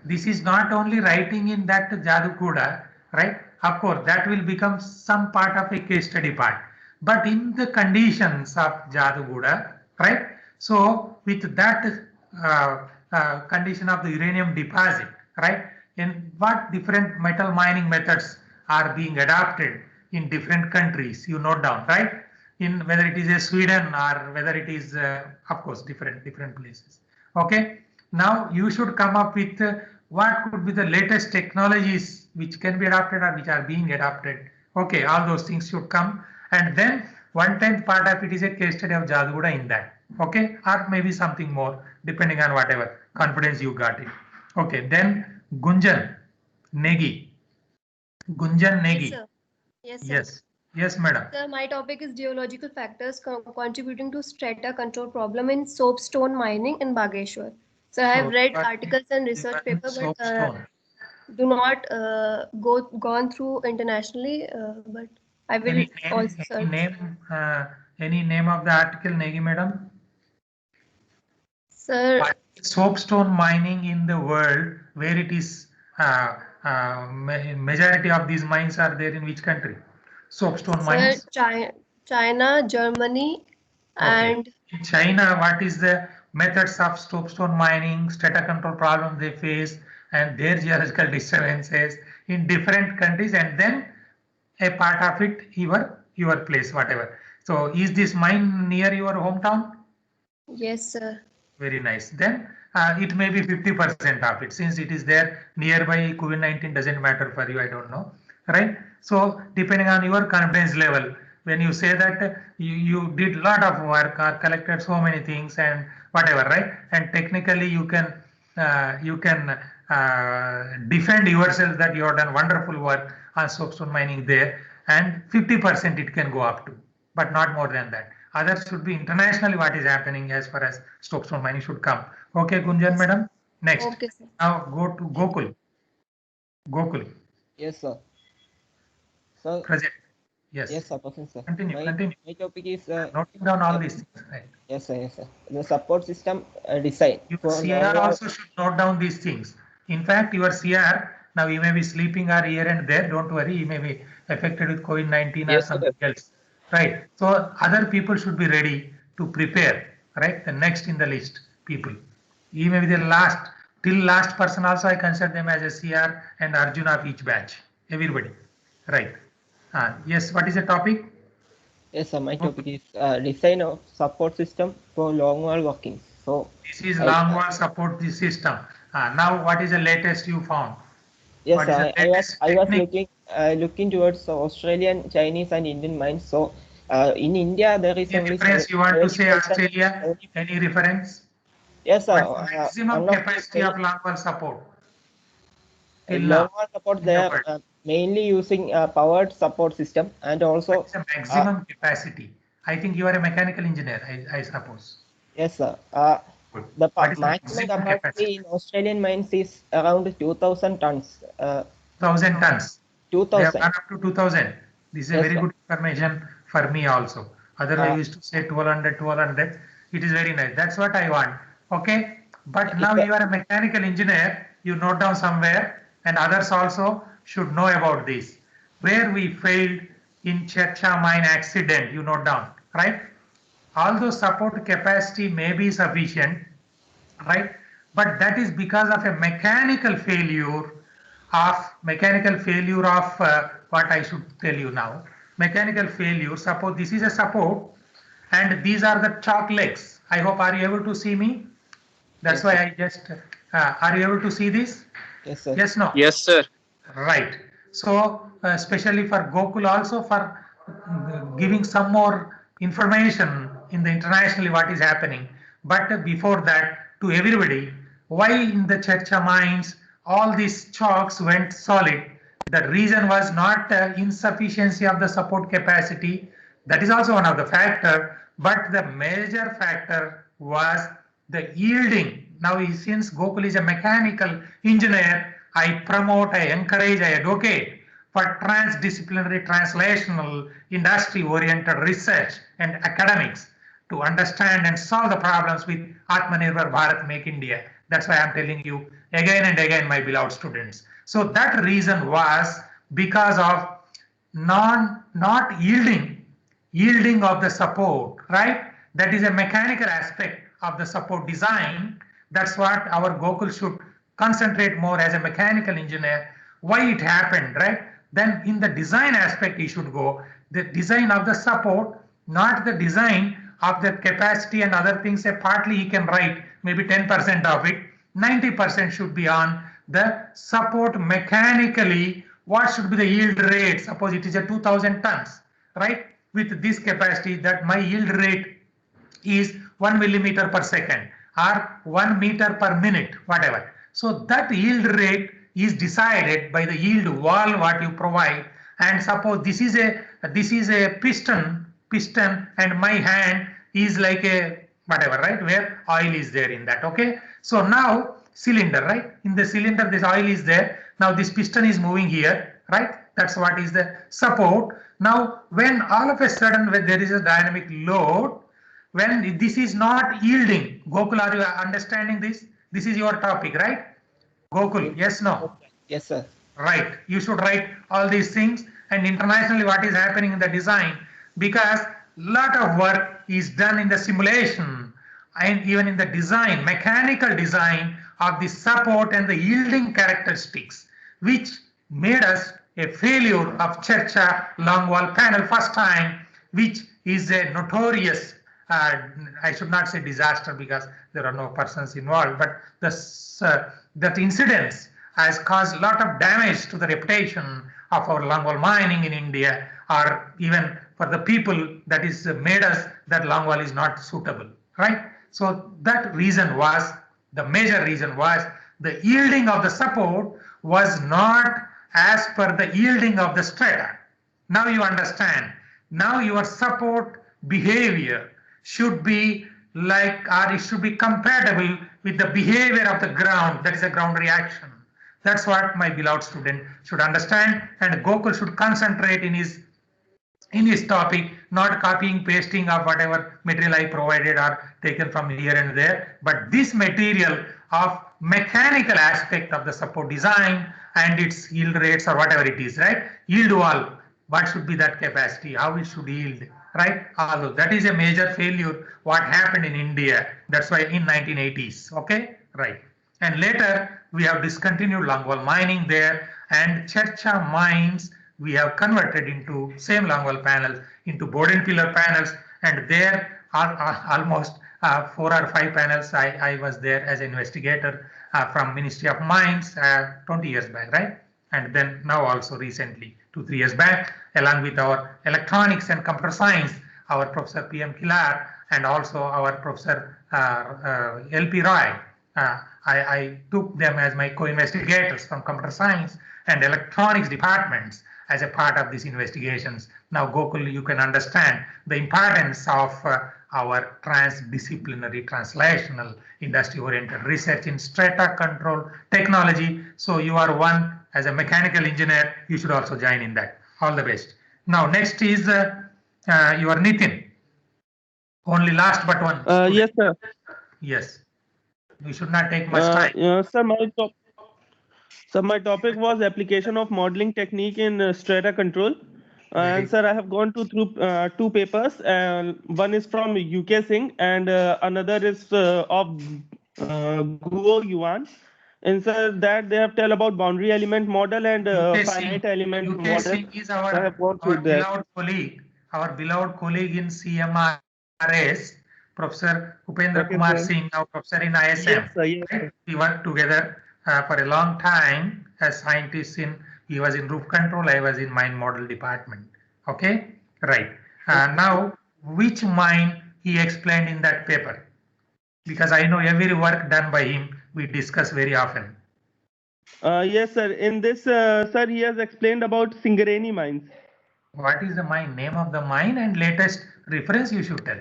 this is not only writing in that Jadugoda, right? Of course, that will become some part of a case study part. But in the conditions of Jadugoda, right? So with that condition of the uranium deposit, right? In what different metal mining methods are being adopted in different countries, you note down, right? In whether it is a Sweden or whether it is, of course, different places. Okay. Now you should come up with what could be the latest technologies which can be adopted or which are being adopted. Okay, all those things should come, and then 1/10 part of it is a case study of Jadugoda in that. Okay, or maybe something more, depending on whatever confidence you got it. Okay, then Gunjan Negi. Gunjan Negi. Sir. Yes, sir. Yes. Yes, madam. Sir, my topic is geological factors contributing to strata control problem in soapstone mining in Bageshwar. So I have So, read what articles and is research even paper, but soapstone? do not gone through internationally. But I will Any also name? search. Any name of the article, Negi madam? Sir, What is soapstone mining in the world, where it is majority of these mines are there in which country? Soapstone sir, mines. China, Germany, Okay. and In China, what is the methods of soapstone mining, strata control problem they face, and their geological disturbances in different countries, and then a part of it your place, whatever. So, is this mine near your hometown? yes, sir. Very nice. Then it may be 50% of it, since it is there nearby. COVID-19 doesn't matter for you. I don't know, right? So depending on your confidence level, when you say that you did a lot of work or collected so many things and whatever, right? And technically you can defend yourself that you have done wonderful work on soapstone mining there, and 50% it can go up to, but not more than that. Others should be internationally what is happening as far as soapstone mining should come. Okay, Gunjan madam. Next. Okay, sir. Now go to Gokul. Gokul. Yes, sir. So, Present. Yes. yes, sir, Professor. Continue. Continue. My topic is Noting down all these things. Right. yes, sir, yes, sir. The support system design. Your for CR normal- also should note down these things. In fact, your CR, now you may be sleeping or here and there. Don't worry, you may be affected with COVID-19 or Yes, something else. Right. So other people should be ready to prepare. Right. The next in the list people. You may be the last, till last person also I consider them as a CR and Arjun of each batch. Everybody. Right. Yes. What is the topic? Yes, sir. My topic is design of support system for long wall working. So this is long wall support the system. Now, what is the latest you found? Yes, What is sir. the I latest was technique? looking towards Australian, Chinese, and Indian mines. So in India there is Any only reference you want to say 70%. Australia? Any reference? Yes, sir. What is the maximum capacity of long wall support? Till long now. wall support in they the are world. mainly using powered support system, and also What is the maximum capacity? I think you are a mechanical engineer, I suppose. yes, sir. Good. The What is the maximum maximum capacity capacity? in Australian mines is around 2,000 tons. 1,000 tons. They have 2,000. gone up to 2,000. This is a Yes, very sir. good information for me also. Otherwise, we used to say 1,200, 1,200. It is very nice. That's what I want. Okay. But now you are a mechanical engineer. You note down somewhere, and others also should know about this. Where we failed in Chercha mine accident, you note down, right? Although support capacity may be sufficient, right? But that is because of a mechanical failure of what I should tell you now. Mechanical failure. Suppose this is a support, and these are the chalk legs. I hope are you able to see me? That's why I just are you able to see this? Yes, sir. Yes, no. Yes, sir. Right. So especially for Gokul also for giving some more information in the internationally what is happening. But before that, to everybody, why in the Chercha mines all these chalks went solid? The reason was not insufficiency of the support capacity. That is also one of the factor. But the major factor was the yielding. Now, since Gokul is a mechanical engineer, I promote, I encourage, I advocate for transdisciplinary, translational, industry-oriented research and academics to understand and solve the problems with Atmanirbhar Bharat, Make India. That's why I'm telling you again and again, my beloved students. So that reason was because of not yielding of the support, right? That is a mechanical aspect of the support design. That's what our Gokul should concentrate more as a mechanical engineer. Why it happened, right? Then in the design aspect, he should go. The design of the support, not the design of the capacity and other things. Partly he can write maybe 10% of it. 90% should be on the support mechanically. What should be the yield rate? Suppose it is a 2,000 tons, right? With this capacity, that my yield rate is 1 millimeter per second or 1 meter per minute, whatever. So that yield rate is decided by the yield wall what you provide. And suppose this is a piston, and my hand is like a whatever, right, where oil is there in that. Okay, so now cylinder, right, in the cylinder this oil is there. Now this piston is moving here, right, that's what is the support. Now when all of a sudden when there is a dynamic load, when this is not yielding, Gokul, are you understanding this? This is your topic, right, Gokul? Yes, no? Yes, sir. Right, you should write all these things. And internationally what is happening in the design, because lot of work is done in the simulation and even in the design, mechanical design of the support and the yielding characteristics, which made us a failure of Chercha long wall panel first time, which is a notorious, I should not say disaster because there are no persons involved, but that incidents has caused a lot of damage to the reputation of our long wall mining in India, or even for the people that is made us that long wall is not suitable, right? So that reason was, the major reason was the yielding of the support was not as per the yielding of the strata. Now you understand. Now your support behavior should be like, or it should be compatible with the behavior of the ground, that is a ground reaction. That's what my beloved student should understand, and Gokul should concentrate in his topic, not copying, pasting of whatever material I provided or taken from here and there, but this material of mechanical aspect of the support design and its yield rates or whatever it is, right? Yield wall, what should be that capacity, how it should yield, right? Although that is a major failure what happened in India, that's why in 1980s, okay, right? And later we have discontinued longwall mining there, and Chercha mines we have converted into same longwall panels into board and pillar panels, and there are almost 4 or 5 panels. I was there as an investigator from Ministry of Mines 20 years back, right? And then now also recently 2-3 years back, along with our electronics and computer science, our Professor P.M. Kilar and also our Professor L.P. Roy. I took them as my co-investigators from computer science and electronics departments as a part of these investigations. Now, Gokul, you can understand the importance of our transdisciplinary, translational, industry-oriented research in strata control technology. So you are one as a mechanical engineer, you should also join in that. All the best. Now, next is your Nitin. Only last but one. Yes, sir. Yes. We should not take much time. Sir, my topic was application of modeling technique in strata control. And sir, I have gone through 2 papers. One is from UK Singh and another is of Guo Yuan. And sir, that they have tell about boundary element model and finite element UK model. Singh is our beloved colleague. Our beloved colleague in CMRS, Professor Upendra Kumar Singh, now professor in ISM. Yes, sir, yes, sir. We worked together for a long time as scientists he was in roof control, I was in mine model department. Okay, right. Now, which mine he explained in that paper? Because I know every work done by him, we discuss very often. Yes, sir. In this, sir, he has explained about Singareni mines. What is the mine, name of the mine and latest reference you should tell.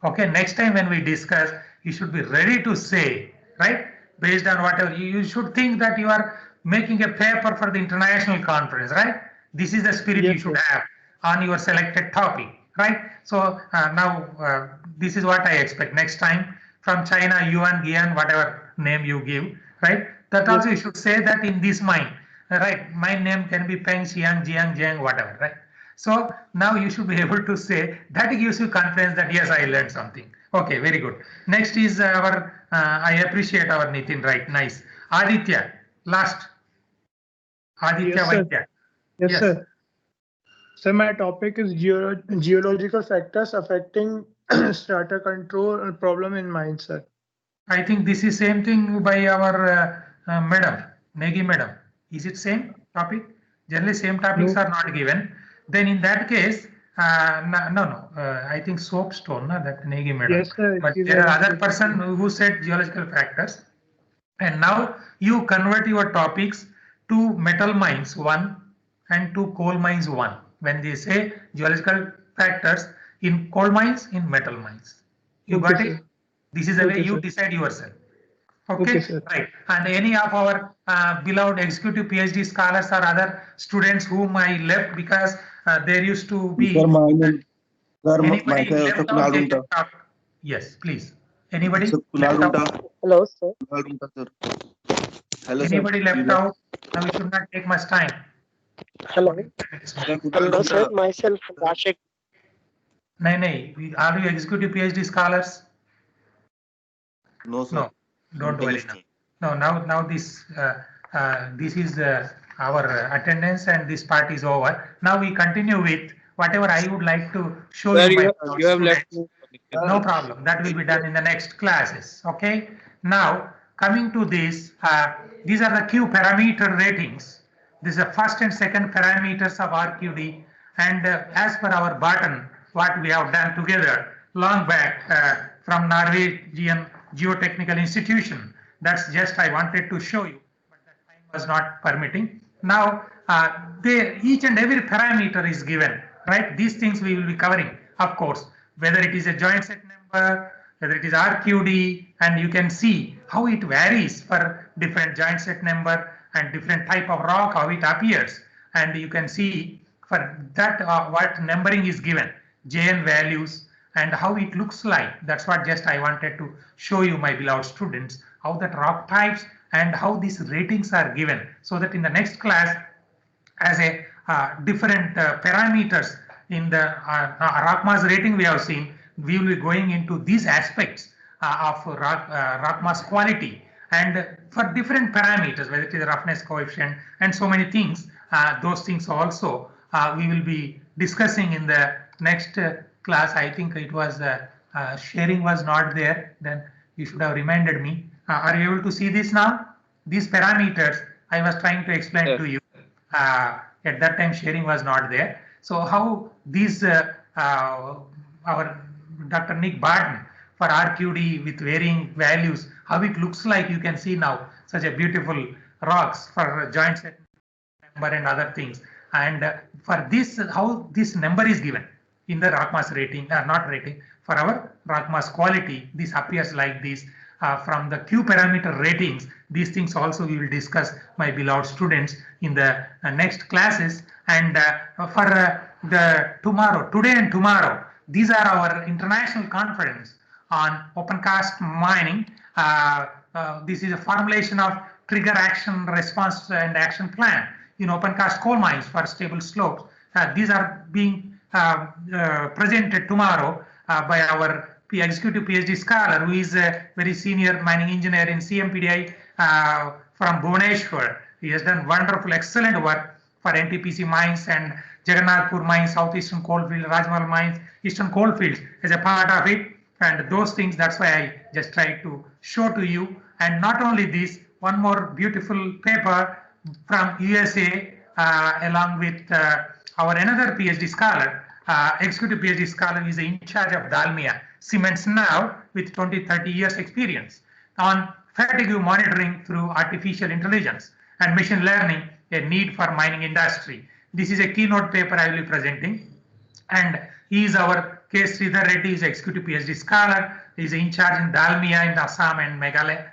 Okay, next time when we discuss, you should be ready to say, right? Based on whatever, you should think that you are making a paper for the international conference, right? This is the spirit you should have on your selected topic, right? So now this is what I expect next time from China, Yuan, Gian, whatever name you give, right? That also you should say that in this mine, right? My name can be Peng, Xiang, Jiang, Jiang, whatever, right? So now you should be able to say that gives you confidence that yes, I learned something. Okay, very good. Next is our, I appreciate our Nitin, right? Nice. Aditya, last. Aditya Vaidya. Yes, sir. So my topic is geological factors affecting strata control problem in mines, sir. I think this is same thing by our madam, Negi madam. Is it same topic? Generally same topics are not given. Then in that case, No. I think soapstone, no? That Negi madam. Yes, sir. But there are other person who said geological factors. And now you convert your topics to metal mines 1 and to coal mines 1. When they say geological factors in coal mines, in metal mines. You Okay, got it? sir. This is the way Okay, you sir. decide yourself. Okay, Okay, sir. right. And any of our beloved executive PhD scholars or other students whom I left because there used to be anybody left out, they can talk. Yes, please. Anybody left out? Hello, sir. Anybody left out? Now we should not take much time. Hello. Hello, sir. Myself, Rashik. No. Are you executive PhD scholars? No, sir. No, don't worry now. No, now this is our attendance and this part is over. Now we continue with whatever I would like to show Sir, you. you have left. No problem. That will be done in the next classes. Okay. Now coming to this, these are the Q parameter ratings. This is the first and second parameters of RQD, and as per our button, what we have done together long back from Norwegian Geotechnical Institution. That's just I wanted to show you, but that time was not permitting. Now, each and every parameter is given, right? These things we will be covering, of course, whether it is a joint set number, whether it is RQD, and you can see how it varies for different joint set number and different type of rock, how it appears. And you can see for that what numbering is given, JN values, and how it looks like. That's what just I wanted to show you, my beloved students, how that rock types and how these ratings are given, so that in the next class, as a different parameters in the rock mass rating we have seen, we will be going into these aspects of rock mass quality, and for different parameters, whether it is roughness coefficient and so many things, those things also we will be discussing in the next class. I think it was sharing was not there, then you should have reminded me. Are you able to see this now? These parameters I was trying to explain to you. At that time sharing was not there. So how these our Dr. Nick Barton for RQD with varying values, how it looks like, you can see now such a beautiful rocks for joint set number and other things. And for this, how this number is given in the rock mass rating, not rating, for our rock mass quality, this appears like this. From the Q parameter ratings, these things also we will discuss, my beloved students, in the next classes. And for the tomorrow, today and tomorrow, these are our international conference on opencast mining. This is a formulation of trigger action response and action plan in opencast coal mines for stable slopes. These are being presented tomorrow by our executive PhD scholar, who is a very senior mining engineer in CMPDI from Bhubaneswar. He has done wonderful, excellent work for NTPC mines and Jagannathpur mines, Southeastern Coalfield, Rajmal mines, Eastern Coalfields as a part of it. And those things, that's why I just tried to show to you. And not only this, one more beautiful paper from USA along with our another PhD scholar, executive PhD scholar, is in charge of Dalmia Cements now with 20-30 years experience on fatigue monitoring through artificial intelligence and machine learning, a need for mining industry. This is a keynote paper I will be presenting, and he is our K. Sridhar Reddy, is executive PhD scholar. He is in charge in Dalmia in Assam and Meghalaya,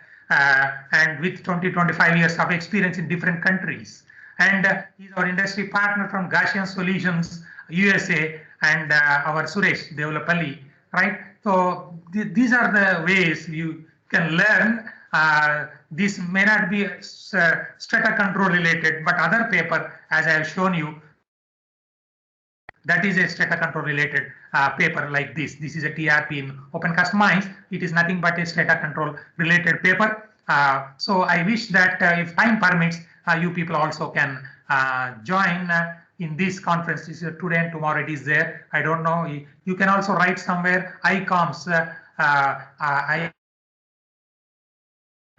and with 20-25 years of experience in different countries. And he is our industry partner from Gaussian Solutions USA, and our Suresh Devulapalli, right? So these are the ways you can learn. This may not be strata control related, but other paper, as I have shown you, that is a strata control related paper like this. This is a TRP in opencast mines. It is nothing but a strata control related paper. So I wish that if time permits, you people also can join in this conference. This is today and tomorrow it is there. I don't know. You can also write somewhere ICOMS,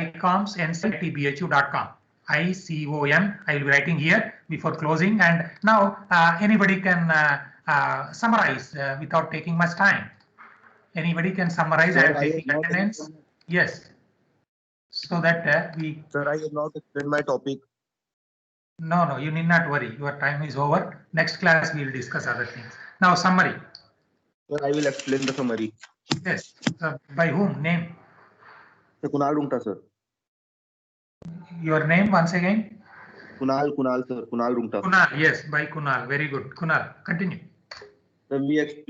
ICOMS@nctbhu.com. ICOM. I will be writing here before closing. And now anybody can summarize without taking much time. Anybody can summarize. I am taking attendance. Yes. So that we. Sir, I have not explained my topic. No, you need not worry. Your time is over. Next class we will discuss other things. Now summary. Sir, I will explain the summary. Yes. By whom? Name. Sir, Kunal Rungta, sir. Your name once again. Kunal, sir. Kunal Rungta. Kunal. Yes, by Kunal. Very good. Kunal, continue. Sir, we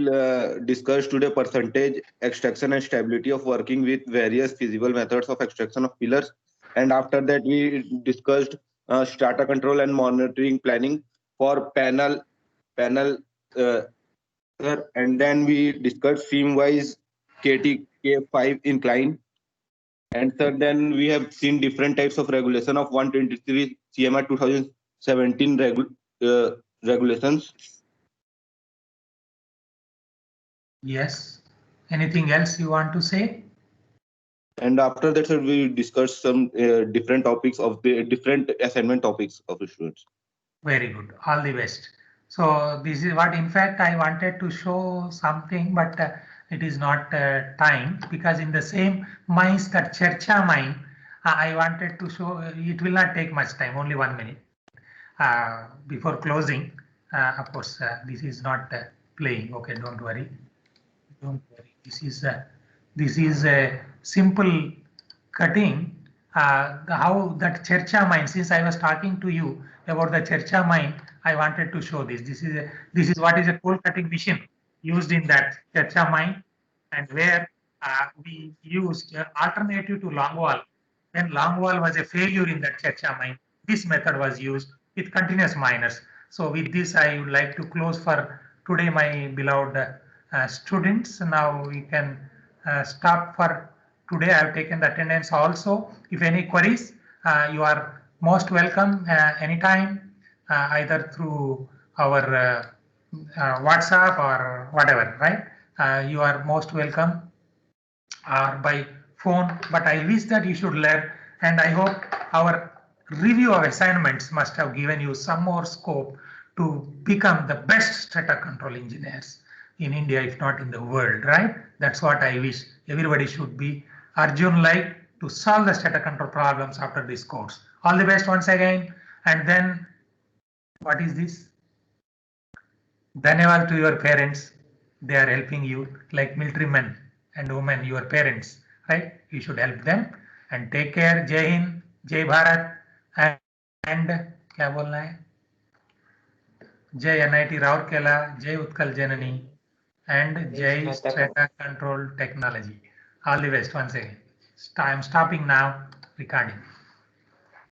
discussed today percentage extraction and stability of working with various feasible methods of extraction of pillars, and after that we discussed strata control and monitoring planning for panel, sir, and then we discussed seam wise KTK5 incline, and sir, then we have seen different types of regulation of 123 CMR 2017 regulations. Yes. Anything else you want to say? And after that, sir, we discussed some different topics of the different assignment topics of the students. Very good. All the best. So this is what, in fact, I wanted to show something, but it is not time, because in the same mines, that Chercha mine, I wanted to show. It will not take much time, only 1 minute before closing. Of course, this is not playing. Okay, don't worry. Don't worry. This is a simple cutting. How that Chercha mine, since I was talking to you about the Chercha mine, I wanted to show this. This is what is a coal cutting machine used in that Chercha mine, and where we used alternative to longwall. When longwall was a failure in that Chercha mine, this method was used with continuous miners. So with this, I would like to close for today, my beloved students. Now we can stop for today. I have taken the attendance also. If any queries, you are most welcome anytime, either through our WhatsApp or whatever, right? You are most welcome, or by phone, but I wish that you should learn, and I hope our review of assignments must have given you some more scope to become the best strata control engineers in India, if not in the world, right? That's what I wish. Everybody should be Arjun-like to solve the strata control problems after this course. All the best once again. And then, what is this? Dhanyavad to your parents. They are helping you, like military men and women, your parents, right? You should help them, and take care. Jai Hind, Jai Bharat, and क्या बोलना है? Jai NIT Rourkela, Jai Utkal Janani, and Jai Strata Control Technology. All the best once again. I'm stopping now recording.